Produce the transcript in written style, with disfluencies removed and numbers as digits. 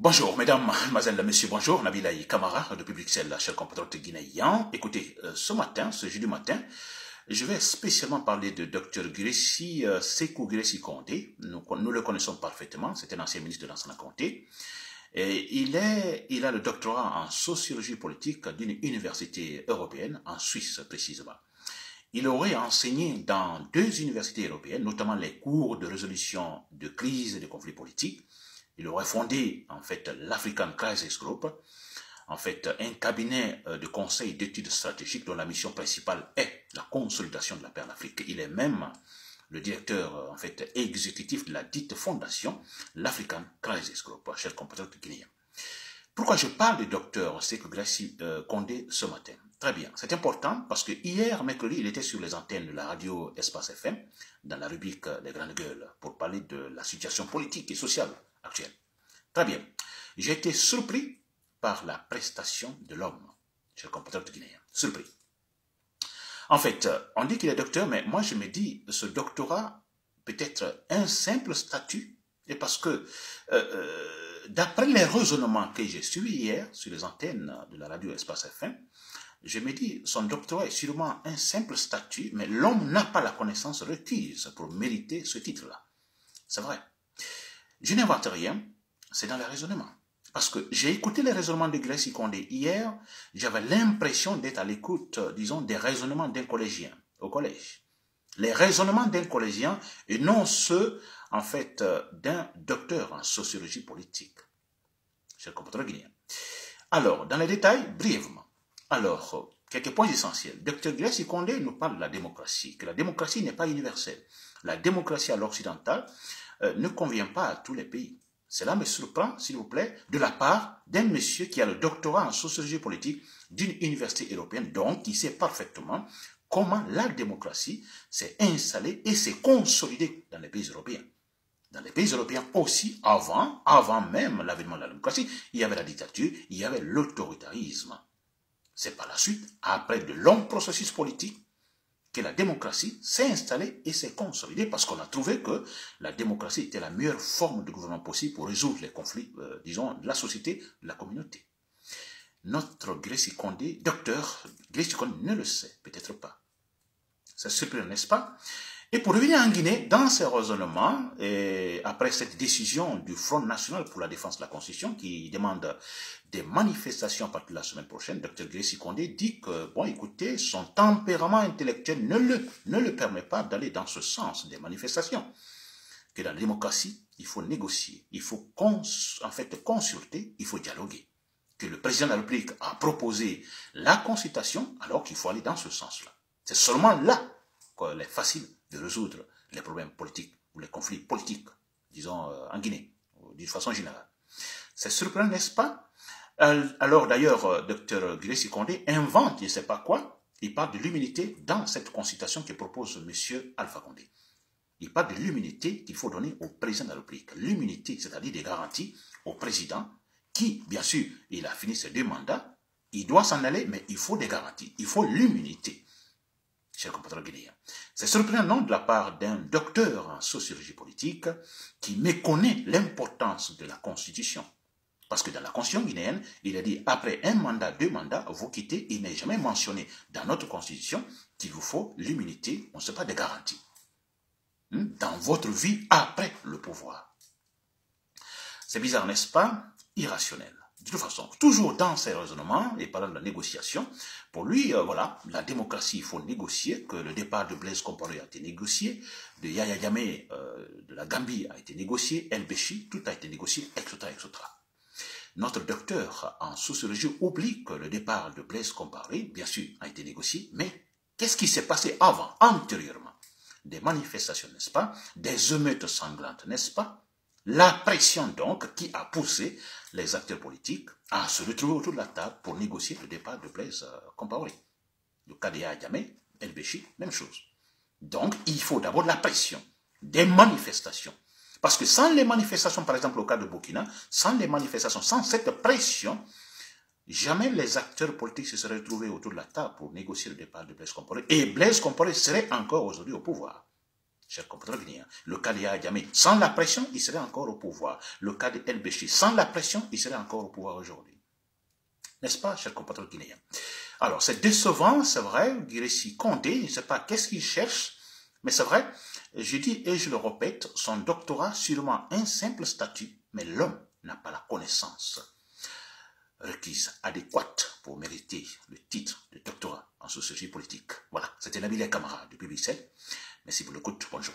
Bonjour, mesdames, mademoiselles, messieurs, bonjour, Nabilaï Kamara, depuis Bruxelles, cher compatriote guinéen. Écoutez, ce matin, ce jeudi matin, je vais spécialement parler de Dr Guirassy Sékou Guirassy Condé. Nous le connaissons parfaitement, c'est un ancien ministre de l'Ancien Comté. Et il a le doctorat en sociologie politique d'une université européenne, en Suisse précisément. Il aurait enseigné dans 2 universités européennes, notamment les cours de résolution de crises et de conflits politiques. Il aurait fondé, en fait, l'African Crisis Group, en fait, un cabinet de conseil d'études stratégiques dont la mission principale est la consolidation de la paix en Afrique. Il est même le directeur, en fait, exécutif de la dite fondation, l'African Crisis Group, cher compatriote guinéen. Pourquoi je parle du docteur Sékou Guirassy Condé ce matin? Très bien, c'est important parce que hier, mercredi, il était sur les antennes de la radio Espace FM, dans la rubrique des grandes gueules, pour parler de la situation politique et sociale actuelle. Très bien. J'ai été surpris par la prestation de l'homme, cher compatriote guinéen. Surpris. En fait, on dit qu'il est docteur, mais moi je me dis, ce doctorat peut être un simple statut, et parce que, d'après les raisonnements que j'ai suivis hier sur les antennes de la radio Espace FM, je me dis, son doctorat est sûrement un simple statut, mais l'homme n'a pas la connaissance requise pour mériter ce titre-là. C'est vrai. Je n'invente rien, c'est dans les raisonnements. Parce que j'ai écouté les raisonnements de Guirassy Condé hier, j'avais l'impression d'être à l'écoute, disons, des raisonnements d'un collégien au collège. Les raisonnements d'un collégien et non ceux, en fait, d'un docteur en sociologie politique. Cher compatriote guinéen. Alors, dans les détails, brièvement. Alors, quelques points essentiels. Dr Guirassy Condé nous parle de la démocratie, que la démocratie n'est pas universelle. La démocratie à l'occidental ne convient pas à tous les pays. Cela me surprend, s'il vous plaît, de la part d'un monsieur qui a le doctorat en sociologie politique d'une université européenne, donc qui sait parfaitement comment la démocratie s'est installée et s'est consolidée dans les pays européens. Dans les pays européens aussi, avant même l'avènement de la démocratie, il y avait la dictature, il y avait l'autoritarisme. C'est par la suite, après de longs processus politiques, que la démocratie s'est installée et s'est consolidée parce qu'on a trouvé que la démocratie était la meilleure forme de gouvernement possible pour résoudre les conflits, disons, de la société, de la communauté. Notre Guirassy Condé, docteur Guirassy Condé ne le sait, peut-être pas. C'est surprenant, n'est-ce pas? Et pour revenir en Guinée, dans ces raisonnements, et après cette décision du Front National pour la défense de la Constitution qui demande des manifestations à partir de la semaine prochaine, Dr Guirassy Condé dit que, bon, écoutez, son tempérament intellectuel ne le permet pas d'aller dans ce sens des manifestations. Que dans la démocratie, il faut négocier, il faut en fait consulter, il faut dialoguer. Que le président de la République a proposé la consultation, alors qu'il faut aller dans ce sens-là. C'est seulement là qu'il est facile de résoudre les problèmes politiques ou les conflits politiques, disons, en Guinée, d'une façon générale. C'est surprenant, n'est-ce pas? Alors d'ailleurs, Dr Guirassy Condé invente, je ne sais pas quoi, il parle de l'immunité dans cette consultation que propose M. Alpha Condé. Il parle de l'immunité qu'il faut donner au président de la République. L'immunité, c'est-à-dire des garanties au président qui, bien sûr, il a fini ses 2 mandats, il doit s'en aller, mais il faut des garanties, il faut l'immunité. Cher compatriote guinéen. C'est surprenant de la part d'un docteur en sociologie politique qui méconnaît l'importance de la Constitution. Parce que dans la Constitution guinéenne, il a dit après 1 mandat, 2 mandats, vous quittez. Il n'est jamais mentionné dans notre Constitution qu'il vous faut l'immunité, on ne sait pas des garanties. Dans votre vie après le pouvoir. C'est bizarre, n'est-ce pas? Irrationnel. De toute façon, toujours dans ses raisonnements et parlant de la négociation, pour lui, voilà, la démocratie, il faut négocier, que le départ de Blaise Compaoré a été négocié, de Yaya Jammeh de la Gambie a été négocié, El Béchi, tout a été négocié, etc., etc. Notre docteur en sociologie oublie que le départ de Blaise Compaoré, bien sûr, a été négocié, mais qu'est-ce qui s'est passé avant, antérieurement? Des manifestations, n'est-ce pas? Des émeutes sanglantes, n'est-ce pas? La pression donc qui a poussé les acteurs politiques à se retrouver autour de la table pour négocier le départ de Blaise Compaoré. Le cas de Yaya Jammeh, El Béchi, même chose. Donc il faut d'abord la pression, des manifestations. Parce que sans les manifestations, par exemple au cas de Burkina, sans les manifestations, sans cette pression, jamais les acteurs politiques se seraient retrouvés autour de la table pour négocier le départ de Blaise Compaoré. Et Blaise Compaoré serait encore aujourd'hui au pouvoir. chers compatriotes guinéens. Le cas de Yahya Jammeh, sans la pression, il serait encore au pouvoir. Le cas de El Béchir, sans la pression, il serait encore au pouvoir aujourd'hui. N'est-ce pas, chers compatriotes guinéens? Alors, c'est décevant, c'est vrai, Guirassy Condé, je ne sais pas qu'est-ce qu'il cherche, mais c'est vrai, je dis et je le répète, son doctorat, sûrement un simple statut, mais l'homme n'a pas la connaissance requise, adéquate pour mériter le titre de doctorat en sociologie politique. Voilà, c'était Nabil Kamara du BBC. Merci pour l'écoute, bonjour.